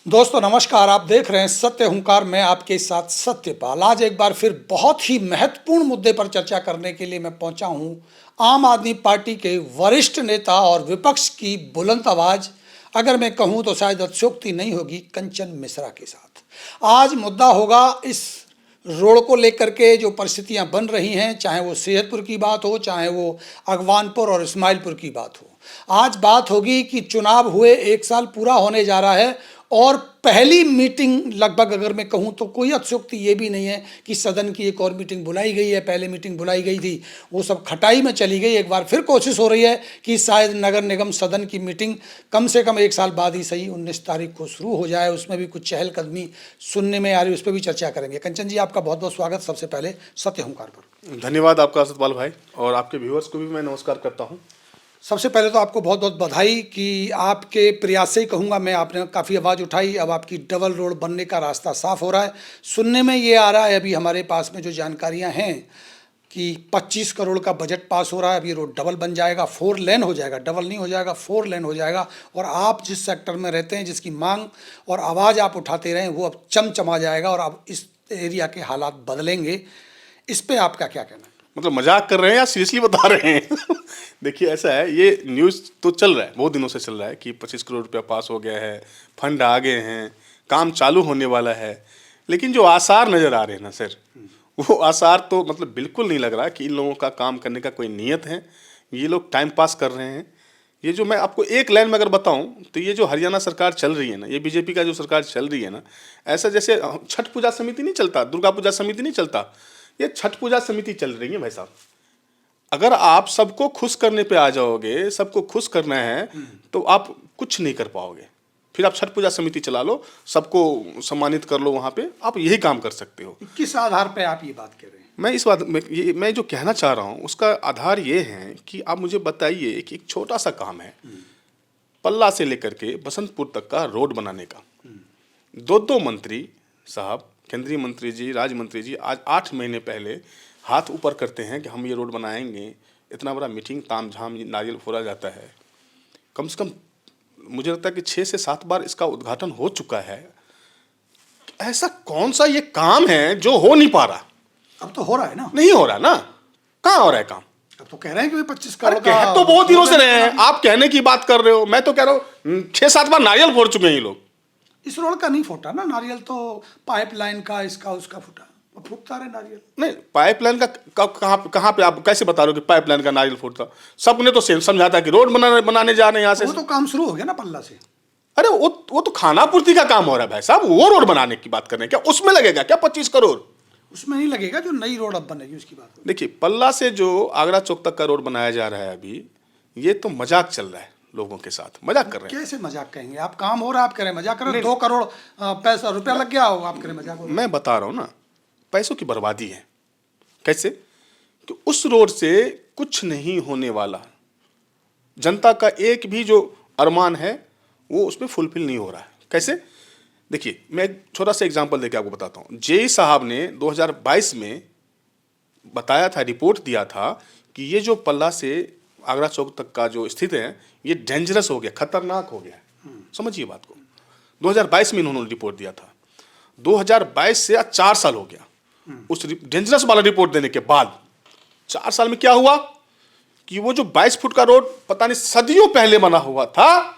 दोस्तों नमस्कार। आप देख रहे हैं सत्य हुंकार में आपके साथ सत्यपाल। आज एक बार फिर बहुत ही महत्वपूर्ण मुद्दे पर चर्चा करने के लिए मैं पहुंचा हूं आम आदमी पार्टी के वरिष्ठ नेता और विपक्ष की बुलंद आवाज, अगर मैं कहूं तो शायद अतिशयोक्ति नहीं होगी, कंचन मिश्रा के साथ। आज मुद्दा होगा इस रोड को लेकर के जो परिस्थितियां बन रही हैं, चाहे वो सेहतपुर की बात हो, चाहे वो अगवानपुर और इस्माइलपुर की बात हो। आज बात होगी कि चुनाव हुए 1 साल पूरा होने जा रहा है और पहली मीटिंग लगभग, अगर मैं कहूं तो कोई अतिशयोक्ति ये भी नहीं है कि सदन की एक और मीटिंग बुलाई गई है। पहले मीटिंग बुलाई गई थी, वो सब खटाई में चली गई। एक बार फिर कोशिश हो रही है कि शायद नगर निगम सदन की मीटिंग कम से कम 1 साल बाद ही सही 19 तारीख को शुरू हो जाए। उसमें भी कुछ चहलकदमी सुनने में आ रही, उस पर भी चर्चा करेंगे। कंचन जी, आपका बहुत बहुत स्वागत सबसे पहले सत्य हुंकार पर। धन्यवाद आपका सतपाल भाई, और आपके व्यूअर्स को भी मैं नमस्कार करता हूं। सबसे पहले तो आपको बहुत बहुत बधाई कि आपके प्रयास से ही कहूँगा मैं, आपने काफ़ी आवाज़ उठाई। अब आपकी डबल रोड बनने का रास्ता साफ हो रहा है। सुनने में ये आ रहा है, अभी हमारे पास में जो जानकारियाँ हैं कि 25 करोड़ का बजट पास हो रहा है। अब ये रोड डबल बन जाएगा, 4 लेन हो जाएगा, डबल नहीं हो जाएगा, 4 लेन हो जाएगा। और आप जिस सेक्टर में रहते हैं, जिसकी मांग और आवाज़ आप उठाते रहें, वो अब चमचमा जाएगा और अब इस एरिया के हालात बदलेंगे। इस पर आपका क्या कहना है? मतलब मजाक कर रहे हैं या सीरियसली बता रहे हैं? देखिए, ऐसा है, ये न्यूज़ तो चल रहा है, बहुत दिनों से चल रहा है कि 25 करोड़ रुपया पास हो गया है, फंड आ गए हैं, काम चालू होने वाला है। लेकिन जो आसार नज़र आ रहे हैं ना सर, वो आसार तो मतलब बिल्कुल नहीं लग रहा कि इन लोगों का काम करने का कोई नियत है। ये लोग टाइम पास कर रहे हैं। ये जो मैं आपको एक लाइन में अगर बताऊं तो ये जो हरियाणा सरकार चल रही है ना, ये बीजेपी का जो सरकार चल रही है ना, ऐसा जैसे छठ पूजा समिति नहीं चलता, दुर्गा पूजा समिति नहीं चलता, ये छठ पूजा समिति चल रही है भाई साहब। अगर आप सबको खुश करने पे आ जाओगे, सबको खुश करना है, तो आप कुछ नहीं कर पाओगे। फिर आप छठ पूजा समिति चला लो, सबको सम्मानित कर लो, वहां पे आप यही काम कर सकते हो। किस आधार पे आप ये बात कह रहे हैं? मैं इस बात में मैं जो कहना चाह रहा हूँ उसका आधार ये है कि आप मुझे बताइए कि एक छोटा सा काम है, पल्ला से लेकर के बसंतपुर तक का रोड बनाने का। दो मंत्री साहब, केंद्रीय मंत्री जी, राज्य मंत्री जी, आज 8 महीने पहले हाथ ऊपर करते हैं कि हम ये रोड बनाएंगे। इतना बड़ा मीटिंग, तामझाम, नारियल फोड़ा जाता है। कम से कम मुझे लगता है कि 6 से 7 बार इसका उद्घाटन हो चुका है। ऐसा कौन सा ये काम है जो हो नहीं पा रहा? अब तो हो रहा है ना। नहीं हो रहा ना, कहाँ हो रहा है काम? अब तो कह रहे हैं कि 25 करोड़ का। कह तो बहुत दिनों से रहे हैं, आप कहने की बात कर रहे हो, मैं तो कह रहा हूँ 6-7 बार नारियल फोड़ चुके हैं ये लोग। इस रोड का नहीं फूटा ना नारियल, तो पाइपलाइन का, इसका उसका फूटा। अब फूटता रहे नारियल। नहीं, पाइपलाइन का कहाँ पे आप कैसे बता रहे हो कि पाइपलाइन का नारियल फूटता? सबने तो समझा था कि रोड बनाने जा रहे हैं यहाँ से। वो तो काम शुरू हो गया ना पल्ला से। अरे वो तो खानापूर्ति का काम हो रहा है भाई साहब, वो रोड बनाने की बात कर रहे हैं क्या? उसमें लगेगा क्या 25 करोड़? उसमें नहीं लगेगा, जो नई रोड अब बनेगी उसकी बात हो। देखिए, पल्ला से जो आगरा चौक तक का रोड बनाया जा रहा है अभी, ये तो मजाक चल रहा है, लोगों के साथ मजाक कर रहे हैं। कैसे मजाक कहेंगे? आप काम हो रहा है, आप कह रहे हैं मजाक कर रहे हैं। 2 करोड़ पैसा रुपया लग गया होगा, आप कह रहे हैं मजाक हो रहा है। मैं बता रहा हूँ ना, पैसों की बर्बादी है। कैसे? कि उस रोड से कुछ नहीं होने वाला। जनता का एक भी जो अरमान है वो उसमें फुलफिल नहीं हो रहा है। कैसे? देखिए, मैं एक छोटा सा एग्जांपल देके आपको बताता हूँ। जेई साहब ने 2022 में बताया था, रिपोर्ट दिया था कि ये जो पल्ला से आगरा चौक तक का जो स्थित है, ये डेंजरस हो गया, खतरनाक हो गया। समझिए बात को। 2022 में इन्होंने रिपोर्ट दिया था। 2022 से आज 4 साल हो गया। उस डेंजरस वाला रिपोर्ट देने के बाद 4 साल में क्या हुआ कि वो जो 22 फुट का रोड पता नहीं सदियों पहले बना हुआ था,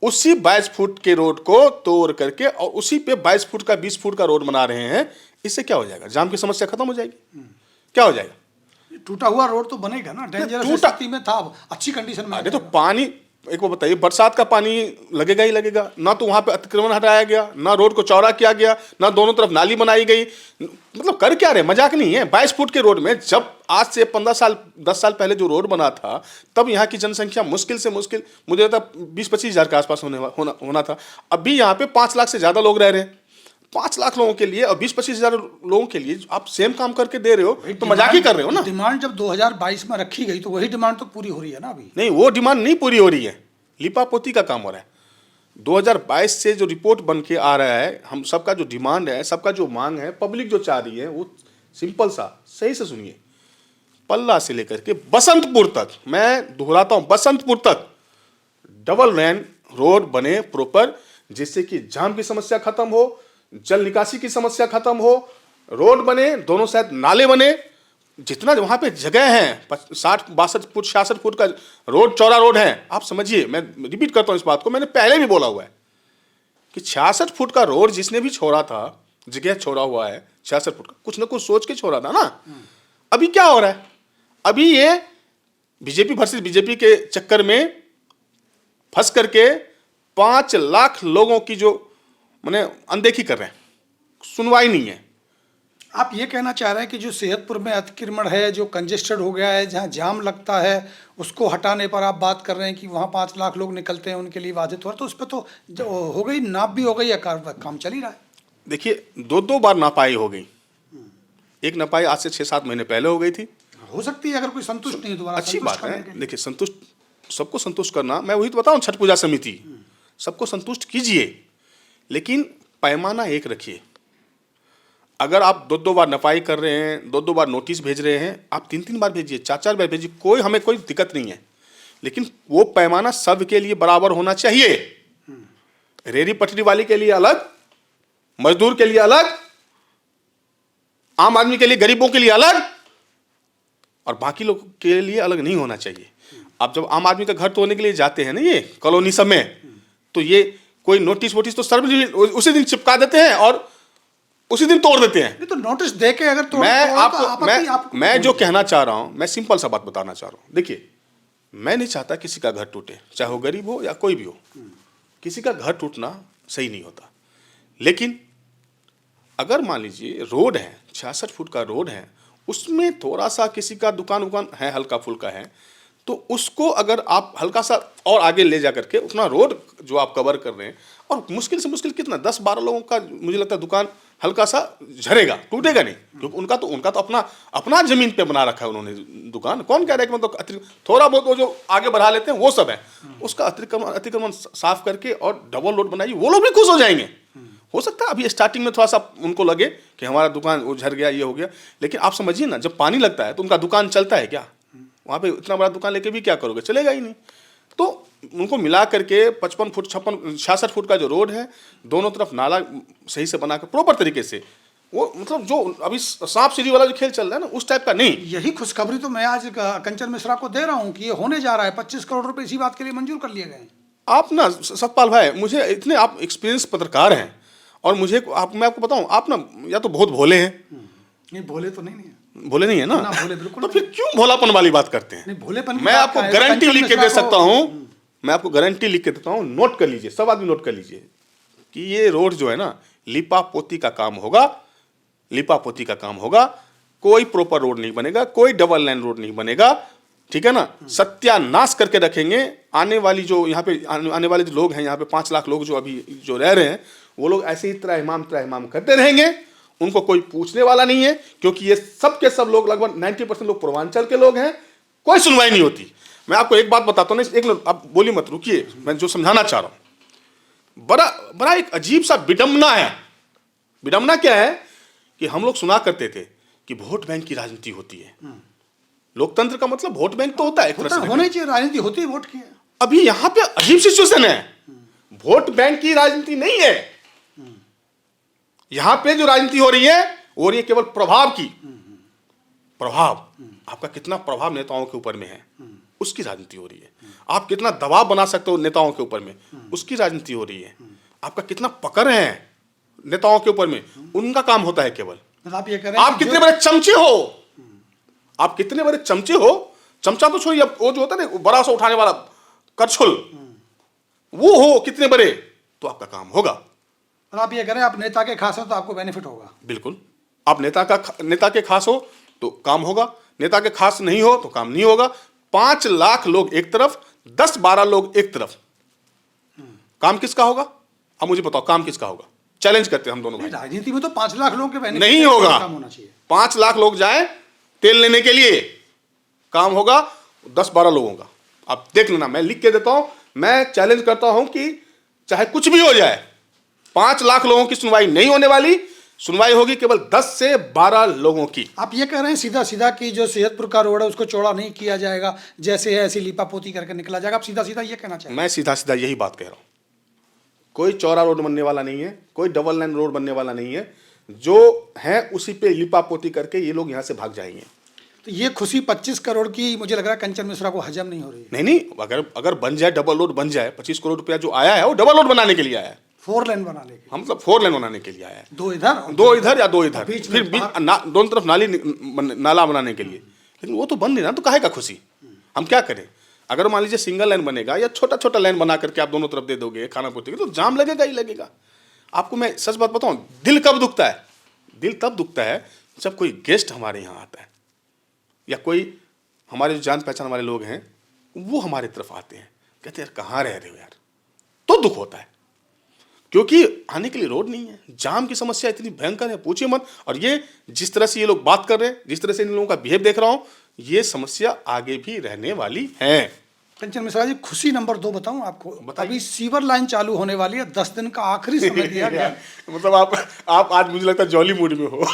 उसी 22 फुट के रोड को तोड़ करके और उसी पे 22 फुट का 20 फुट का रोड बना रहे हैं। इससे क्या हो जाएगा? जाम की समस्या खत्म हो जाएगी। क्या हो जाएगा? टूटा हुआ रोड तो बनेगा ना, डेंजरस स्थिति में था, अच्छी कंडीशन में। अरे तो पानी, एक बार बताइए, बरसात का पानी लगेगा ही लगेगा ना। तो वहां पे अतिक्रमण हटाया गया, ना रोड को चौड़ा किया गया, ना दोनों तरफ नाली बनाई गई। मतलब कर क्या रहे? मजाक नहीं है। 22 फुट के रोड में, जब आज से 15 साल 10 साल पहले जो रोड बना था, तब यहाँ की जनसंख्या मुश्किल से मुश्किल मुझे लगता 20-25 हज़ार के आसपास होना था। अभी यहाँ पे 5 लाख से ज्यादा लोग रह रहे हैं। 5 लाख लोगों के लिए और 20-25 हज़ार लोगों के लिए आप सेम काम करके दे रहे हो, तो मजाक ही कर रहे हो ना। डिमांड जब 2022 में रखी गई तो वही डिमांड तो पूरी हो रही है ना अभी। नहीं, वो डिमांड नहीं पूरी हो रही है, लिपापोती का काम हो रहा है। 2022 से जो रिपोर्ट बन के आ रहा है, हम सबका जो डिमांड है, सबका जो मांग है, पब्लिक जो चाह रही है, वो सिंपल सा, सही से सुनिए, पल्ला से लेकर के बसंतपुर तक, मैं दोहराता हूं, बसंतपुर तक डबल लेन रोड बने प्रॉपर, जिससे कि जाम की समस्या खत्म हो, जल निकासी की समस्या खत्म हो, रोड बने, दोनों साइड नाले बने, जितना वहां पे जगह है 60-62 फुट 66 फुट का रोड, चौड़ा रोड है। आप समझिए, मैं रिपीट करता हूं इस बात को, मैंने पहले भी बोला हुआ है कि 66 फुट का रोड जिसने भी छोड़ा था, जगह छोड़ा हुआ है 66 फुट का, कुछ ना कुछ सोच के छोड़ा था ना। अभी क्या हो रहा है, अभी ये बीजेपी वर्सेस बीजेपी के चक्कर में फंस करके 5 लाख लोगों की जो मैंने अनदेखी कर रहे हैं, सुनवाई नहीं है। आप ये कहना चाह रहे हैं कि जो सेहतपुर में अतिक्रमण है, जो कंजेस्टेड हो गया है, जहाँ जाम लगता है, उसको हटाने पर आप बात कर रहे हैं कि वहाँ 5 लाख लोग निकलते हैं, उनके लिए बाधित हो रहा है, तो उस पर तो जो हो गई, नाप भी हो गई या काम चल ही रहा है। देखिए, 2 बार नपाई हो गई। एक नपाई आज से 6-7 महीने पहले हो गई थी। हो सकती है, अगर कोई संतुष्ट नहीं है दोबारा अच्छी संतुष्ट बात करने है। के लिए। देखिए, संतुष्ट, सबको संतुष्ट करना, मैं वही तो बताऊं, छठ पूजा समिति, सबको संतुष्ट कीजिए, लेकिन पैमाना एक रखिए। अगर आप 2 बार नपाई कर रहे हैं, 2 बार नोटिस भेज रहे हैं, आप 3 बार भेजिए, 4 बार भेजिए, हमें कोई दिक्कत नहीं है, लेकिन वो पैमाना सबके लिए बराबर होना चाहिए। रेहड़ी पटरी वाली के लिए अलग, मजदूर के लिए अलग, आम आदमी के लिए, गरीबों के लिए अलग, और बाकी लोग के लिए अलग नहीं होना चाहिए। आप जब आम आदमी का घर तोड़ने के लिए जाते हैं ना, ये कॉलोनी सब में, तो ये कोई नोटिस वोटिस तो सर्व उसी दिन चिपका देते हैं और उसी दिन तोड़ देते हैं। तो नोटिस दे के अगर मैं जो कहना चाह रहा हूं, मैं सिंपल सा बात बताना चाह रहा हूं। देखिए, मैं नहीं चाहता किसी का घर टूटे, चाहे वो गरीब हो या कोई भी हो, किसी का घर टूटना सही नहीं होता। लेकिन अगर मान लीजिए रोड है, 66 फुट का रोड है, उसमें थोड़ा सा किसी का दुकान उकान है, हल्का फुल्का है, तो उसको अगर आप हल्का सा और आगे ले जा करके उतना रोड जो आप कवर कर रहे हैं, और मुश्किल से मुश्किल कितना 10-12 लोगों का मुझे लगता है दुकान हल्का सा झरेगा, टूटेगा नहीं, क्योंकि उनका तो अपना जमीन पे बना रखा है उन्होंने दुकान। कौन कह रहा है कि मतलब थोड़ा बहुत वो जो आगे बढ़ा लेते हैं वो सब है, उसका अतिक्रमण साफ करके और डबल रोड बनाइए, वो लोग भी खुश हो जाएंगे। हो सकता है अभी स्टार्टिंग में थोड़ा सा उनको लगे कि हमारा दुकान वो झर गया, ये हो गया, लेकिन आप समझिए ना, जब पानी लगता है तो उनका दुकान चलता है क्या? वहाँ पे इतना बड़ा दुकान लेके भी क्या करोगे, चलेगा ही नहीं। तो उनको मिला करके 55 फुट 66 फुट का जो रोड है, दोनों तरफ नाला सही से बना कर प्रॉपर तरीके से, वो मतलब जो अभी सांप सीढ़ी वाला जो खेल चल रहा है ना, उस टाइप का नहीं। यही खुशखबरी तो मैं आज कंचन मिश्रा को दे रहा हूँ कि ये होने जा रहा है। 25 करोड़ रुपए इसी बात के लिए मंजूर कर लिए गए। आप ना सतपाल भाई, मुझे इतने आप एक्सपीरियंस पत्रकार हैं, और मैं आपको बताऊं, आप ना या तो बहुत भोले हैं। नहीं, भोले तो नहीं है। भोले नहीं है ना, भोले बिल्कुल। तो फिर क्यों भोलापन वाली बात करते हैं? नहीं, भोलेपन मैं आपको गारंटी लिख के दे सकता हूं, मैं आपको गारंटी लिख के देता हूं, नोट कर लीजिए, सब आदमी नोट कर लीजिए कि ये रोड जो है ना, लिपा पोती का काम होगा, लिपा पोती का काम होगा, कोई प्रॉपर रोड नहीं बनेगा, कोई डबल लाइन रोड नहीं बनेगा, ठीक है ना। सत्यानाश करके रखेंगे। आने वाली जो यहाँ पे आने वाले जो लोग हैं, यहाँ पे 5 लाख लोग जो अभी जो रह रहे हैं, वो लोग ऐसे ही त्राहिमाम करते रहेंगे, उनको कोई पूछने वाला नहीं है, क्योंकि ये सब के सब लोग, लगभग 90% लोग पूर्वांचल के लोग हैं, कोई सुनवाई नहीं होती। मैं आपको एक बात बताता हूँ, एक मिनट आप बोलिए मत, रुकिए, मैं जो समझाना चाह रहा हूं, बड़ा एक अजीब सा विडंबना है। विडंबना क्या है कि हम लोग सुना करते थे कि वोट बैंक की राजनीति होती है। लोकतंत्र का मतलब वोट बैंक तो होता है, होना चाहिए, राजनीति होती है वोट की। अभी यहां पे अजीब सिचुएशन है, वोट बैंक की राजनीति नहीं है। यहां पे जो राजनीति हो रही है, वो रही है केवल प्रभाव की। प्रभाव, आपका कितना प्रभाव नेताओं के ऊपर में है, उसकी राजनीति हो रही है। आप कितना दबाव बना सकते हो नेताओं के ऊपर में, उसकी राजनीति हो रही है। आपका कितना पकड़ है नेताओं के ऊपर में, उनका काम होता है केवल। आप ये कह रहे हैं आप कितने बड़े चमचे हो, आप कितने बड़े चमचे हो, चमचा तो छोड़िए, वो जो होता है ना बड़ा सा उठाने वाला करछुल, वो हो कितने बड़े, तो आपका काम होगा। और आप ये कह रहे हैं आप नेता के खास हो तो आपको बेनिफिट होगा। बिल्कुल, आप नेता के खास हो तो काम होगा, नेता के खास नहीं हो तो काम नहीं होगा। 5 लाख लोग एक तरफ, 10-12 लोग एक तरफ, काम किसका होगा? अब मुझे बताओ, काम किसका होगा? चैलेंज करते हैं हम दोनों भाई। राजनीति में तो 5 लाख लोगों के बेनिफिट नहीं होगा, काम होना चाहिए। 5 लाख लोग जाए तेल लेने के लिए, काम होगा 10-12 लोगों का। आप देख लेना, मैं लिख के देता हूं, मैं चैलेंज करता हूं कि चाहे कुछ भी हो जाए, 5 लाख लोगों की सुनवाई नहीं होने वाली, सुनवाई होगी केवल 10 से 12 लोगों की। आप ये कह रहे हैं सीधा सीधा कि जो सेहतपुर का रोड है उसको चौड़ा नहीं किया जाएगा, जैसे है ऐसी लिपापोती करके निकला जाएगा। आप सीधा सीधा ये कहना चाहिए? मैं सीधा सीधा यही बात कह रहा हूं कोई चौड़ा रोड बनने वाला नहीं है, कोई डबल लाइन रोड बनने वाला नहीं है। जो है उसी पे लिपापोती करके ये लोग यहाँ से भाग जाएंगे। तो ये खुशी 25 करोड़ की मुझे लग रहा है कंचन मिश्रा को हजम नहीं हो रही है। नहीं, अगर बन जाए, डबल रोड बन जाए, 25 करोड़ रुपया जो आया है वो डबल रोड बनाने के लिए आया है, 4 लेन बनाने के, हम मतलब 4 लेन बनाने के लिए आया है। 2 इधर या 2 इधर, फिर दोनों तरफ नाला बनाने के लिए। लेकिन वो तो बन नहीं रहा, तो काहे का खुशी, हम क्या करें? अगर मान लीजिए सिंगल लाइन बनेगा या छोटा छोटा लाइन बना करके आप दोनों तरफ दे दोगे खानापुर, तो जाम लगेगा ही लगेगा। आपको मैं सच बात बताऊं, दिल कब दुखता है? दिल तब दुखता है जब कोई गेस्ट हमारे यहाँ आता है, या कोई हमारे जो जान पहचान वाले लोग हैं वो हमारे तरफ आते हैं, कहते हैं यार कहाँ रह रहे हो यार, तो दुख होता है। क्योंकि आने के लिए रोड नहीं है, जाम की समस्या इतनी भयंकर है, पूछिए मत। और ये जिस तरह से ये लोग बात कर रहे हैं, जिस तरह से इन लोगों का बिहेव देख रहा हूं, ये समस्या आगे भी रहने वाली है। कंचन मिश्रा जी, खुशी नंबर 2 बताऊं आपको, बताइए। अभी सीवर लाइन चालू होने वाली है, 10 दिन का आखिरी समय दिया गया है। मतलब आप आज मुझे लगता है जॉली मूड में हो।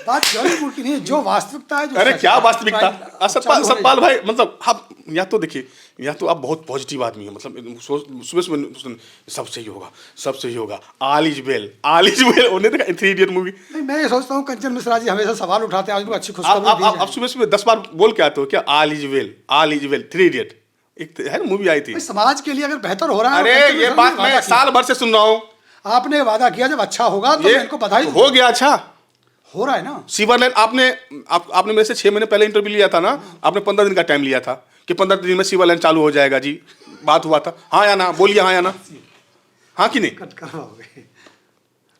बात जॉली मूड की नहीं है, जो वास्तविकता है, जो अरे सच क्या है। वास्तविकता, सतपाल भाई, मतलब आप या तो देखिए, या तो आप बहुत पॉजिटिव आदमी हैं, मतलब सुबह सुबह सब सही होगा, सब सही होगा, ऑल इज वेल उन्हें देखा 3 इडियट मूवी। नहीं, मैं ये सोचता हूँ कंचन मिश्रा जी हमेशा सवाल उठाते हैं, आज भी अच्छी खुशखबरी दी जाए। आप सुबह सुबह 10 बार बोल के आते हो क्या, ऑल इज वेल 3 इडियट, एक है ना मूवी आई थी। भाई, समाज के लिए अगर बेहतर हो रहा है, अरे कंचन ये मिश्रा बात ने मैं वादा साल भर से सुन रहा हूँ। किया। आपने वादा किया जब अच्छा होगा तो मैं इनको बधाई हो गया, अच्छा हो रहा है ना। सीवर लाइन आपने मेरे से 6 महीने पहले इंटरव्यू लिया था ना, आपने 15 दिन का टाइम लिया था कि 15 दिन में सीवर लाइन चालू हो जाएगा जी, बात हुआ था, हाँ या ना, बोलिए हाँ या ना, हाँ कि नहीं? कट करवाओगे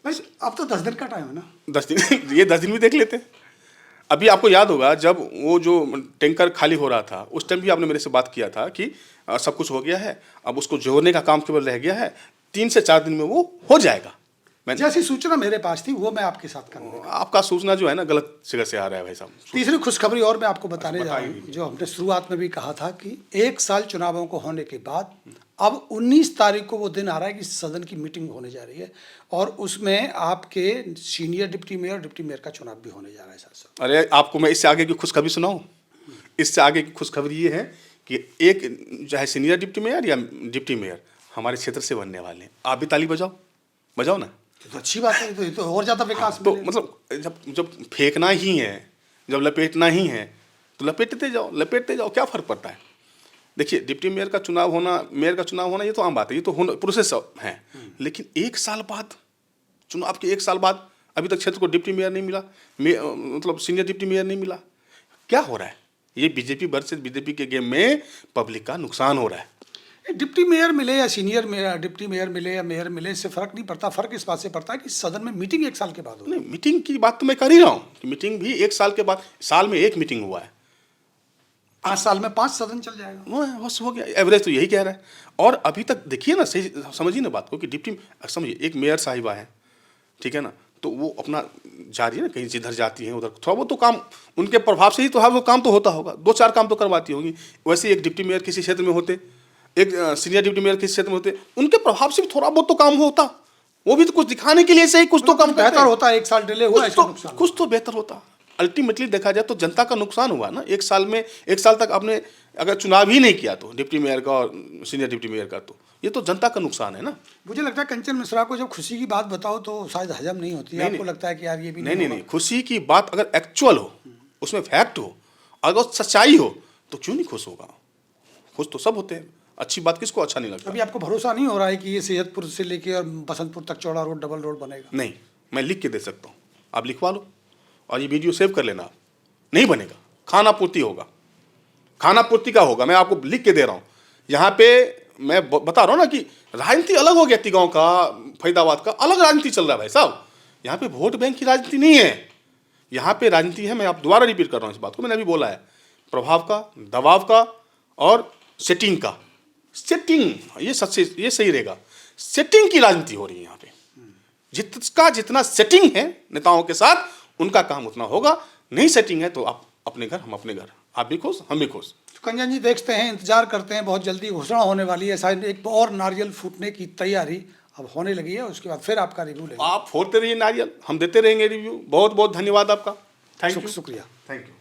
बस, अब तो 10 दिन का टाइम है ना। 10 दिन ये 10 दिन भी देख लेते हैं। अभी आपको याद होगा जब वो जो टैंकर खाली हो रहा था, उस टाइम भी आपने मेरे से बात किया था कि सब कुछ हो गया है, अब उसको जोड़ने का काम केवल रह गया है, 3 से 4 दिन में वो हो जाएगा। जैसी सूचना मेरे पास थी वो मैं आपके साथ करूंगा। आपका सूचना जो है ना गलत जगह से आ रहा है भाई साहब। तीसरी खुशखबरी और मैं आपको बताने जा रहा हूँ, जो हमने शुरुआत में भी कहा था कि 1 साल चुनावों को होने के बाद अब 19 तारीख को वो दिन आ रहा है कि सदन की मीटिंग होने जा रही है, और उसमें आपके सीनियर डिप्टी मेयर का चुनाव भी होने जा रहा है साथ। अरे आपको मैं इससे आगे की खुशखबरी सुनाऊं? इससे आगे की खुशखबरी ये है कि एक चाहे सीनियर डिप्टी मेयर या डिप्टी मेयर हमारे क्षेत्र से बनने वाले हैं। आप भी ताली बजाओ ना, तो अच्छी बात है, तो और ज्यादा विकास तो मिलेगा। मतलब जब फेंकना ही है, जब लपेटना ही है, तो लपेटते जाओ, क्या फर्क पड़ता है? देखिए, डिप्टी मेयर का चुनाव होना ये तो आम बात है, ये तो प्रोसेस है। लेकिन 1 साल बाद चुनाव के 1 साल बाद अभी तक क्षेत्र को डिप्टी मेयर नहीं मिला, मतलब सीनियर डिप्टी मेयर नहीं मिला। क्या हो रहा है? ये बीजेपी वर्सेस बीजेपी के गेम में पब्लिक का नुकसान हो रहा है। डिप्टी मेयर मिले या सीनियर मेयर, डिप्टी मेयर मिले या मेयर मिले, इससे फर्क नहीं पड़ता। फर्क इस बात से पड़ता है कि सदन में मीटिंग 1 साल के बाद हो। नहीं, मीटिंग की बात तो मैं कर ही रहा हूँ कि मीटिंग भी 1 साल के बाद, साल में 1 मीटिंग हुआ है, 5 साल में 5 सदन चल जाएगा। वो बस हो गया, एवरेज तो यही कह रहा है। और अभी तक देखिए ना, सही समझिए ना बात को कि डिप्टी, समझिए एक मेयर साहिबा है, ठीक है ना, तो वो अपना जा रही है ना कहीं, जिधर जाती हैं उधर थोड़ा बहुत तो काम, उनके प्रभाव से ही तो वो काम तो होता होगा, 2-4 काम तो करवाती होंगी। वैसे एक डिप्टी मेयर किसी क्षेत्र में होते, एक सीनियर डिप्टी मेयर किसी क्षेत्र में होते, उनके प्रभाव से भी थोड़ा बहुत तो काम होता, वो भी तो कुछ दिखाने के लिए से ही कुछ तो काम बेहतर होता है। 1 साल डिले हुआ, कुछ तो बेहतर होता। अल्टीमेटली देखा जाए तो जनता का नुकसान हुआ ना 1 साल में। 1 साल तक आपने अगर चुनाव ही नहीं किया तो डिप्टी मेयर का और सीनियर डिप्टी मेयर का, तो ये तो जनता का नुकसान है ना। मुझे लगता है कंचन मिश्रा को जब खुशी की बात बताओ तो शायद हजम नहीं होती है। आपको लगता है कि यार ये भी नहीं, खुशी की बात अगर एक्चुअल हो, उसमें फैक्ट हो, अगर सच्चाई हो, तो क्यों नहीं खुश होगा? खुश तो सब होते हैं, अच्छी बात किसको अच्छा नहीं लगता? अभी आपको भरोसा नहीं हो रहा है कि ये सेहतपुर से लेके और बसंतपुर तक चौड़ा रोड, डबल रोड बनेगा? नहीं, मैं लिख के दे सकता हूँ, आप लिखवा लो और ये वीडियो सेव कर लेना। आप नहीं बनेगा, खाना पूर्ति होगा, खाना पूर्ति का होगा, मैं आपको लिख के दे रहा हूँ। यहाँ पे मैं बता रहा हूँ ना कि राजनीति अलग हो गया, गाँव का, फरीदाबाद का अलग राजनीति चल रहा है भाई साहब। यहाँ पे वोट बैंक की राजनीति नहीं है, यहाँ पे राजनीति है, मैं आप दोबारा रिपीट कर रहा हूँ इस बात को, मैंने अभी बोला है, प्रभाव का, दबाव का और सेटिंग का। सेटिंग, ये सही रहेगा, सेटिंग की राजनीति हो रही है यहाँ पे। जिसका जितना सेटिंग है नेताओं के साथ, उनका काम उतना होगा। नहीं सेटिंग है तो आप अपने घर, हम अपने घर, आप भी खुश, हम भी खुश। कंचन जी, देखते हैं, इंतजार करते हैं, बहुत जल्दी घोषणा होने वाली है। शायद एक और नारियल फूटने की तैयारी अब होने लगी है, उसके बाद फिर आपका रिव्यू लेंगे। आप फोड़ते रहिए नारियल, हम देते रहेंगे रिव्यू। बहुत बहुत धन्यवाद आपका, थैंक यू, शुक्रिया, थैंक यू।